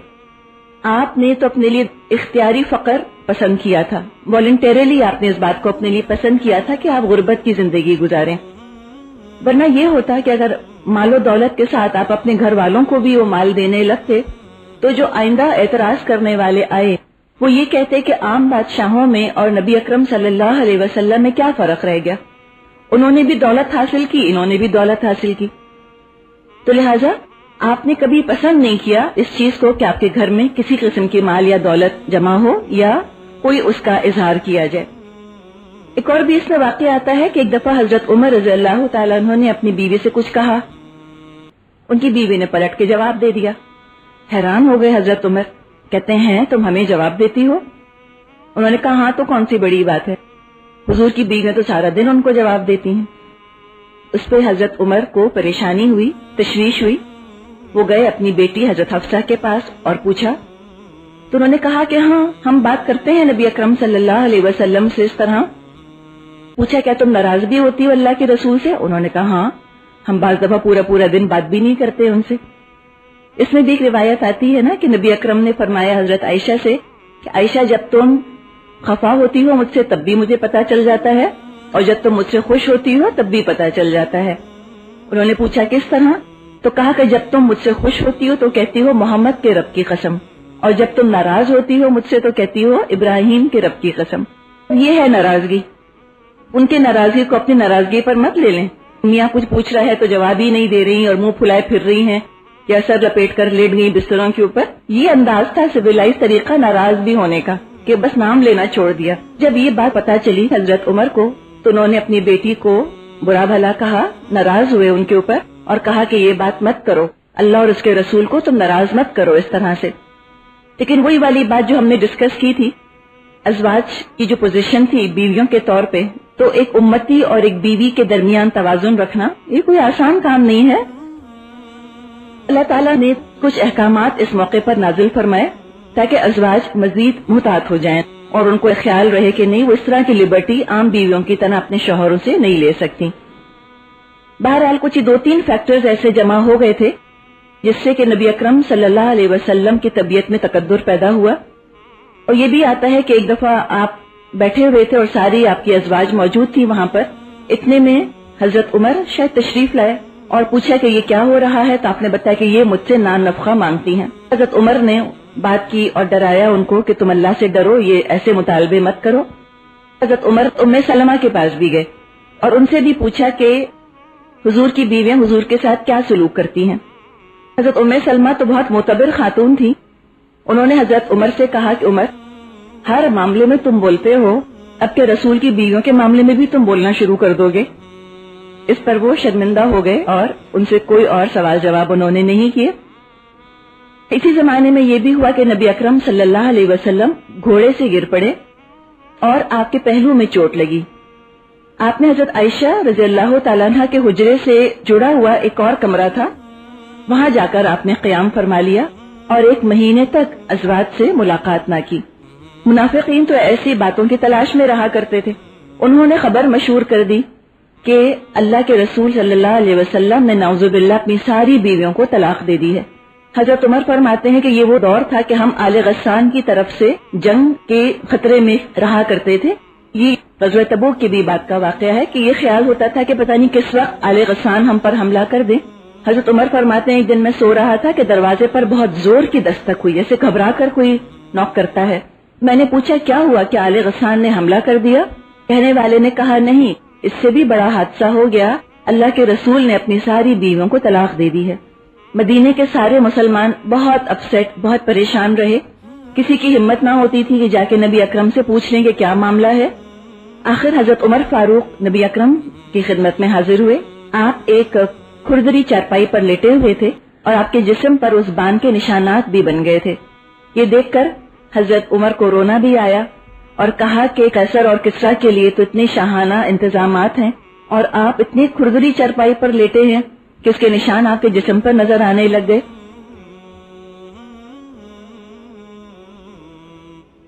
آپ نے تو اپنے لیے اختیاری فقر پسند کیا تھا، والنٹیرلی آپ نے اس بات کو اپنے لیے پسند کیا تھا کہ آپ غربت کی زندگی گزاریں۔ ورنہ یہ ہوتا کہ اگر مال و دولت کے ساتھ آپ اپنے گھر والوں کو بھی وہ مال دینے لگتے تو جو آئندہ اعتراض کرنے والے آئے وہ یہ کہتے کہ عام بادشاہوں میں اور نبی اکرم صلی اللہ علیہ وسلم میں کیا فرق رہ گیا، انہوں نے بھی دولت حاصل کی، انہوں نے بھی دولت حاصل کی۔ تو لہٰذا آپ نے کبھی پسند نہیں کیا اس چیز کو کہ آپ کے گھر میں کسی قسم کی مال یا دولت جمع ہو یا کوئی اس کا اظہار کیا جائے۔ ایک اور بھی اس میں واقعہ آتا ہے کہ ایک دفعہ حضرت عمر رضی اللہ تعالیٰ عنہ نے اپنی بیوی سے کچھ کہا، ان کی بیوی نے پلٹ کے جواب دے دیا۔ حیران ہو گئے حضرت عمر، کہتے ہیں تم ہمیں جواب دیتی ہو؟ انہوں نے کہا ہاں تو کون سی بڑی بات ہے، حضور کی بیوی تو سارا دن ان کو جواب دیتی ہیں۔ اس پہ حضرت عمر کو پریشانی ہوئی، تشویش ہوئی، وہ گئے اپنی بیٹی حضرت حفصہ کے پاس اور پوچھا تو انہوں نے کہا کہ ہاں ہم بات کرتے ہیں نبی اکرم صلی اللہ علیہ وسلم سے اس طرح. پوچھا کیا تم ناراض بھی ہوتی ہو اللہ کے رسول سے؟ انہوں نے کہا ہاں ہم بعض دفعہ پورا دن بات بھی نہیں کرتے ان سے. اس میں بھی ایک روایت آتی ہے نا کہ نبی اکرم نے فرمایا حضرت عائشہ سے کہ عائشہ جب تم خفا ہوتی ہو مجھ سے تب بھی مجھے پتا چل جاتا ہے اور جب تم مجھ سے خوش ہوتی ہو تب بھی پتا چل جاتا ہے. انہوں نے پوچھا کس طرح؟ تو کہا کہ جب تم مجھ سے خوش ہوتی ہو تو کہتی ہو محمد کے رب کی قسم، اور جب تم ناراض ہوتی ہو مجھ سے تو کہتی ہو ابراہیم کے رب کی قسم. یہ ہے ناراضگی. ان کے ناراضگی کو اپنی ناراضگی پر مت لے لیں. میاں کچھ پوچھ رہا ہے تو جواب ہی نہیں دے رہی اور منہ پھلائے پھر رہی ہیں یا سر لپیٹ کر لیٹ گئی بستروں کے اوپر. یہ انداز تھا سویلائز طریقہ ناراض بھی ہونے کا کہ بس نام لینا چھوڑ دیا. جب یہ بات پتا چلی حضرت عمر کو تو انہوں نے اپنی بیٹی کو برا بھلا کہا، ناراض ہوئے ان کے اوپر اور کہا کہ یہ بات مت کرو، اللہ اور اس کے رسول کو تم ناراض مت کرو اس طرح سے. لیکن وہی والی بات جو ہم نے ڈسکس کی تھی، ازواج کی جو پوزیشن تھی بیویوں کے طور پہ، تو ایک امتی اور ایک بیوی کے درمیان توازن رکھنا یہ کوئی آسان کام نہیں ہے. اللہ تعالیٰ نے کچھ احکامات اس موقع پر نازل فرمائے تاکہ ازواج مزید محتاط ہو جائیں اور ان کو خیال رہے کہ نہیں وہ اس طرح کی لبرٹی عام بیویوں کی طرح اپنے شوہروں سے نہیں لے سکتی. بہرحال کچھ 2-3 فیکٹرز ایسے جمع ہو گئے تھے جس سے کہ نبی اکرم صلی اللہ علیہ وسلم کی طبیعت میں تقدر پیدا ہوا. اور یہ بھی آتا ہے کہ ایک دفعہ آپ بیٹھے ہوئے تھے اور ساری آپ کی ازواج موجود تھی وہاں پر. اتنے میں حضرت عمر شاید تشریف لائے اور پوچھا کہ یہ کیا ہو رہا ہے، تو آپ نے بتایا کہ یہ مجھ سے نان نفقہ مانگتی ہیں. حضرت عمر نے بات کی اور ڈرایا ان کو کہ تم اللہ سے ڈرو، یہ ایسے مطالبے مت کرو. حضرت عمر ام سلمہ کے پاس بھی گئے اور ان سے بھی پوچھا کہ حضور کی بیویاں حضور کے ساتھ کیا سلوک کرتی ہیں. حضرت ام سلمہ تو بہت معتبر خاتون تھی. انہوں نے حضرت عمر سے کہا کہ عمر ہر معاملے میں تم بولتے ہو، اب کے رسول کی بیویوں کے معاملے میں بھی تم بولنا شروع کر دو گے. اس پر وہ شرمندہ ہو گئے اور ان سے کوئی اور سوال جواب انہوں نے نہیں کیے. اسی زمانے میں یہ بھی ہوا کہ نبی اکرم صلی اللہ علیہ وسلم گھوڑے سے گر پڑے اور آپ کے پہلو میں چوٹ لگی. آپ نے حضرت عائشہ رضی اللہ تعالیٰ عنہ کے حجرے سے جڑا ہوا ایک اور کمرہ تھا، وہاں جا کر آپ نے قیام فرما لیا اور 1 مہینے تک ازواج سے ملاقات نہ کی. منافقین تو ایسی باتوں کی تلاش میں رہا کرتے تھے. انہوں نے خبر مشہور کر دی کہ اللہ کے رسول صلی اللہ علیہ وسلم نے نعوذ باللہ اپنی ساری بیویوں کو طلاق دے دی ہے. حضرت عمر فرماتے ہیں کہ یہ وہ دور تھا کہ ہم آل غسان کی طرف سے جنگ کے خطرے میں رہا کرتے تھے. یہ غزوہ تبوک کی بھی بات کا واقعہ ہے کہ یہ خیال ہوتا تھا کہ پتہ نہیں کس وقت آل غسان ہم پر حملہ کر دیں. حضرت عمر فرماتے ہیں ایک دن میں سو رہا تھا کہ دروازے پر بہت زور کی دستک ہوئی، جیسے گھبرا کر کوئی نوک کرتا ہے. میں نے پوچھا کیا ہوا، کہ آل غسان نے حملہ کر دیا؟ کہنے والے نے کہا نہیں، اس سے بھی بڑا حادثہ ہو گیا، اللہ کے رسول نے اپنی ساری بیویوں کو طلاق دے دی ہے. مدینے کے سارے مسلمان بہت اپسیٹ، بہت پریشان رہے. کسی کی ہمت نہ ہوتی تھی کہ جا کے نبی اکرم سے پوچھ لیں کہ کیا معاملہ ہے. آخر حضرت عمر فاروق نبی اکرم کی خدمت میں حاضر ہوئے. آپ ایک کھردری چارپائی پر لیٹے ہوئے تھے اور آپ کے جسم پر اس بان کے نشانات بھی بن گئے تھے. یہ دیکھ کر حضرت عمر کو رونا بھی آیا اور کہا کہ قیصر اور کسریٰ کے لیے تو اتنے شاہانہ انتظامات ہیں اور آپ اتنی کھردری چارپائی پر لیٹے ہیں کہ اس کے نشان آپ کے جسم پر نظر آنے لگ گئے.